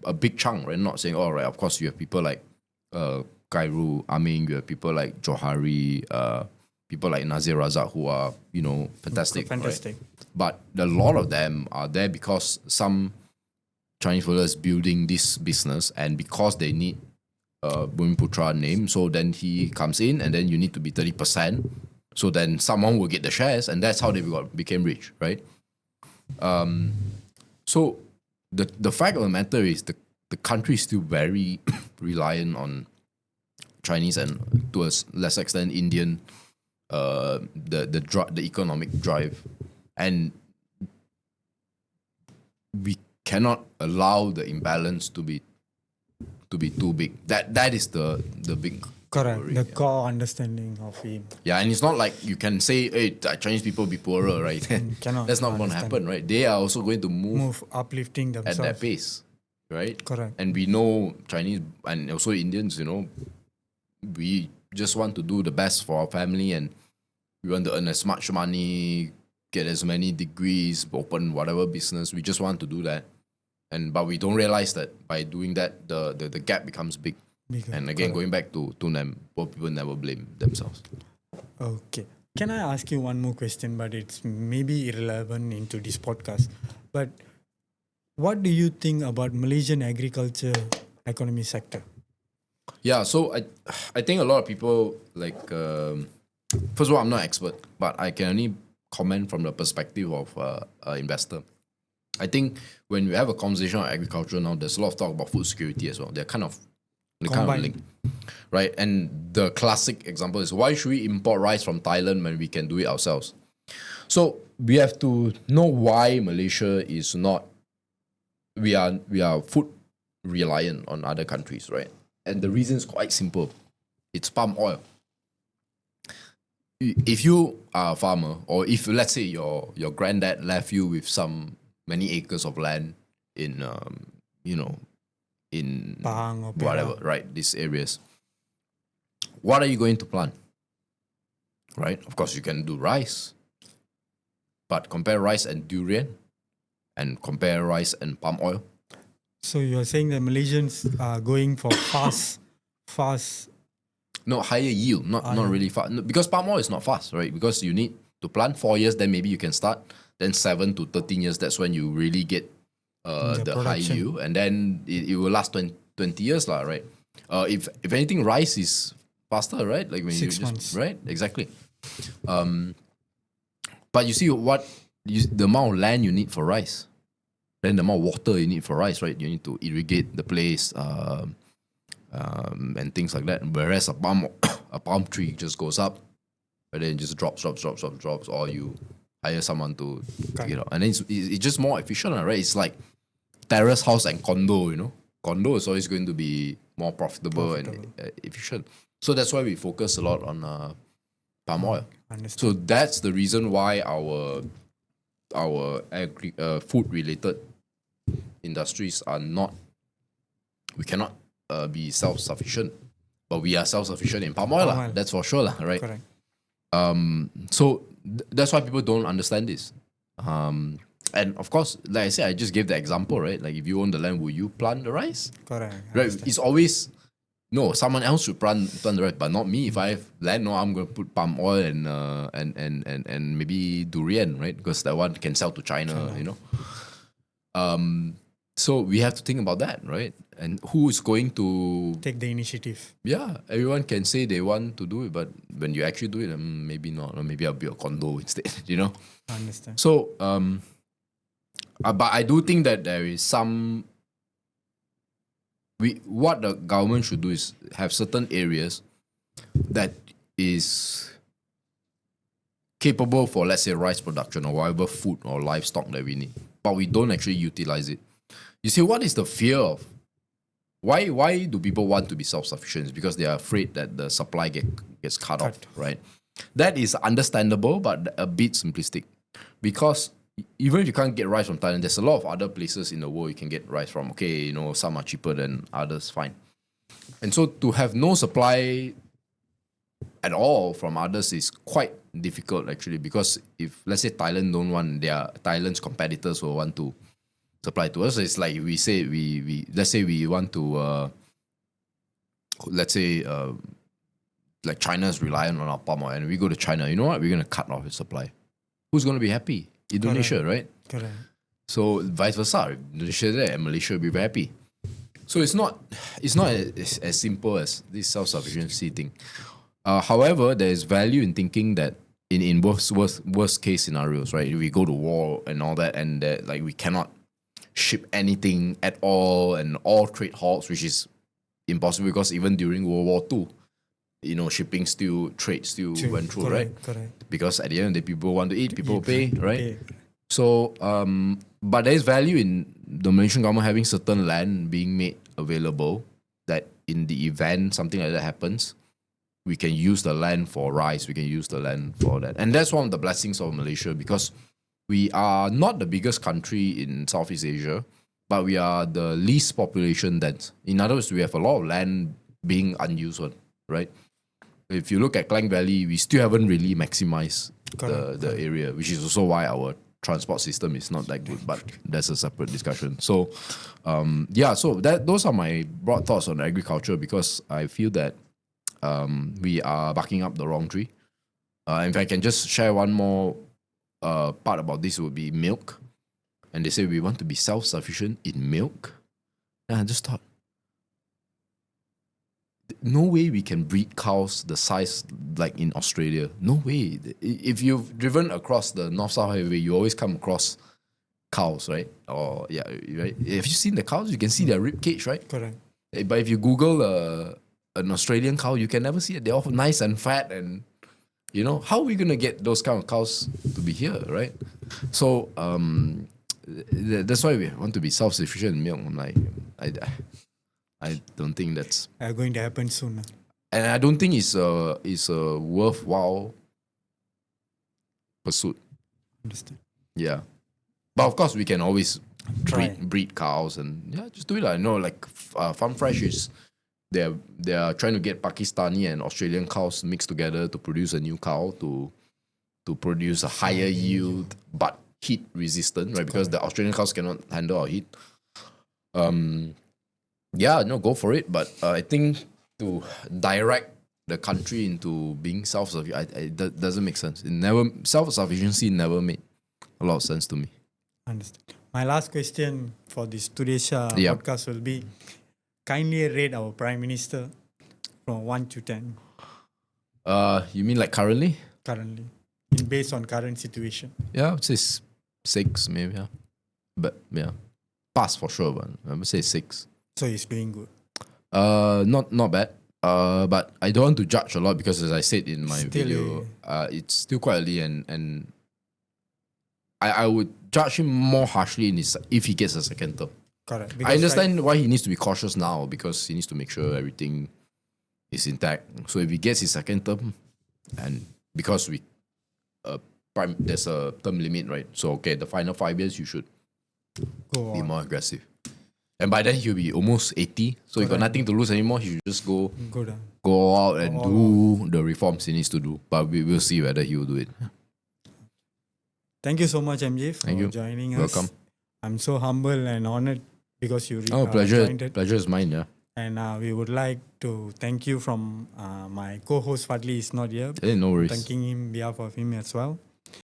a big chunk, right? Not saying all right. Of course, you have people like Kairu, Aming. You have people like Johari, people like Nazir Razak who are fantastic. Fantastic. Right? But a lot of them are there because some Chinese fellas building this business, and because they need Bumiputra name, so then he comes in, and then you need to be 30%. So then someone will get the shares, and that's how they became rich, right? So the fact of the matter is the country is still very reliant on Chinese and to a lesser extent Indian, the economic drive, and we cannot allow the imbalance to be too big. That is the big Correct. worry, The yeah. core understanding of him. Yeah, and it's not like you can say, hey, Chinese people be poorer, right? Cannot That's not going to understand. happen, right? They are also going to move Uplifting at themselves. that pace, right? Correct. And we know Chinese and also Indians, we just want to do the best for our family, and we want to earn as much money, get as many degrees, open whatever business. We just want to do that. But we don't realize that by doing that, the gap becomes big. Bigger. And again, Correct. going back to Tunem, both people never blame themselves. Okay. Can I ask you one more question, but it's maybe irrelevant into this podcast. But what do you think about Malaysian agriculture economy sector? Yeah, so I think a lot of people like first of all, I'm not expert, but I can only comment from the perspective of an investor. I think when we have a conversation on agriculture now, there's a lot of talk about food security as well. They're kind of Combined. linked, right? And the classic example is, why should we import rice from Thailand when we can do it ourselves? So we have to know why Malaysia is not. We are food reliant on other countries, right? And the reason is quite simple. It's palm oil. If you are a farmer, or if let's say your granddad left you with many acres of land in in Pahang or Perak. whatever, right? These areas. What are you going to plant? Right? Of course, you can do rice, but compare rice and durian, and compare rice and palm oil. So you're saying that Malaysians are going for fast. No, higher yield, not Higher. really fast. No, because palm oil is not fast, right? Because you need to plant 4 years, then maybe you can start. Then 7 to 13 years, that's when you really get the high production. yield, and then it will last 20 years, lah, right? If anything, rice is faster, right? Like when 6 you months. right? Exactly. But you see the amount of land you need for rice, then the amount of water you need for rice, right? You need to irrigate the place, and things like that. Whereas a palm tree just goes up, and then it just drops, or you hire someone to and then it's just more efficient, right? It's like terrace house and condo, Condo is always going to be more profitable. And efficient. So that's why we focus a lot on palm oil. Understood. So that's the reason why our food related industries are not. We cannot be self sufficient, but we are self sufficient in palm oil, Palm oil. That's for sure, right? Correct. So that's why people don't understand this. And of course, like I said, I just gave the example, right? Like if you own the land, will you plant the rice? Correct. Right? It's always No, someone else should plant the rice, but not me. If I have land, no, I'm going to put palm oil and maybe durian, right? Because that one can sell to China, you know. So we have to think about that, right? And who is going to Take the initiative. Yeah, everyone can say they want to do it, but when you actually do it, maybe not. Or maybe I'll build a condo instead, you know? I understand. So, but I do think that there is some. What the government should do is have certain areas that is capable for, let's say, rice production or whatever food or livestock that we need, but we don't actually utilize it. You see, what is the fear of? Why do people want to be self-sufficient? It's because they are afraid that the supply gets cut off, right? That is understandable, but a bit simplistic. Because even if you can't get rice from Thailand, there's a lot of other places in the world you can get rice from. Okay, you know, some are cheaper than others, fine. And so to have no supply at all from others is quite difficult actually, because if, let's say, Thailand don't want, Thailand's competitors will want to supply to us. It's like we say let's say we want to like China's reliant on our palm oil, and we go to China, you know what? We're gonna cut off its supply. Who's gonna be happy? Indonesia, right? Correct. So vice versa. Indonesia there and Malaysia will be very happy. So it's not as simple as this self-sufficiency thing. However, there is value in thinking that in worst case scenarios, right? If we go to war and all that, and that like we cannot ship anything at all, and all trade halts, which is impossible because even during World War II, you know, trade still went through, right? Correct. Because at the end of the day, people want to eat, people pay, right? So, but there is value in the Malaysian government having certain land being made available, that in the event something like that happens, we can use the land for rice, we can use the land for that. And that's one of the blessings of Malaysia, because we are not the biggest country in Southeast Asia, but we are the least population dense. In other words, we have a lot of land being unused, right? If you look at Klang Valley, we still haven't really maximized the area, which is also why our transport system is not that good, but that's a separate discussion. So, so those are my broad thoughts on agriculture, because I feel that we are backing up the wrong tree. If I can just share one more part about this, would be milk. And they say we want to be self-sufficient in milk. And I just thought, no way we can breed cows the size like in Australia. No way. If you've driven across the North-South Highway, you always come across cows, right? Or right. If you've seen the cows, you can see their rib cage, right? Correct. But if you Google an Australian cow, you can never see it. They're all nice and fat, and you know, how are we gonna get those kind of cows to be here, right? So that's why we want to be self-sufficient in milk. I'm like, I don't think that's going to happen soon. And I don't think it's a worthwhile pursuit. Understand. Yeah, but of course we can always Try. breed cows and just do it. I know, like Farm Fresh is they are trying to get Pakistani and Australian cows mixed together to produce a new cow to produce a higher yield but heat resistant, right? Because the Australian cows cannot handle our heat. Go for it. But I think to direct the country into being self-sufficient, that doesn't make sense. Self-sufficiency never made a lot of sense to me. Understand. My last question for this today's podcast will be: kindly rate our Prime Minister from 1 to 10. You mean like currently? Currently, based on current situation. Yeah, I would say 6 maybe. Yeah, but pass for sure. But I would say 6. So he's doing good. Not bad. But I don't want to judge a lot, because as I said in my video, it's still quite early, and I would judge him more harshly if he gets a second term. Correct. I understand why he needs to be cautious now, because he needs to make sure everything is intact. So if he gets his second term, and because there's a term limit, right? So the final 5 years you should be more aggressive. And by then he'll be almost 80, so he got nothing to lose anymore. He should just go out and do the reforms he needs to do. But we will see whether he will do it. Thank you so much, MJ, for joining us. Welcome. I'm so humble and honored because you pleasure is mine. Yeah. And we would like to thank you from my co-host Fadli is not here. Hey, no worries. Thanking him on behalf of him as well.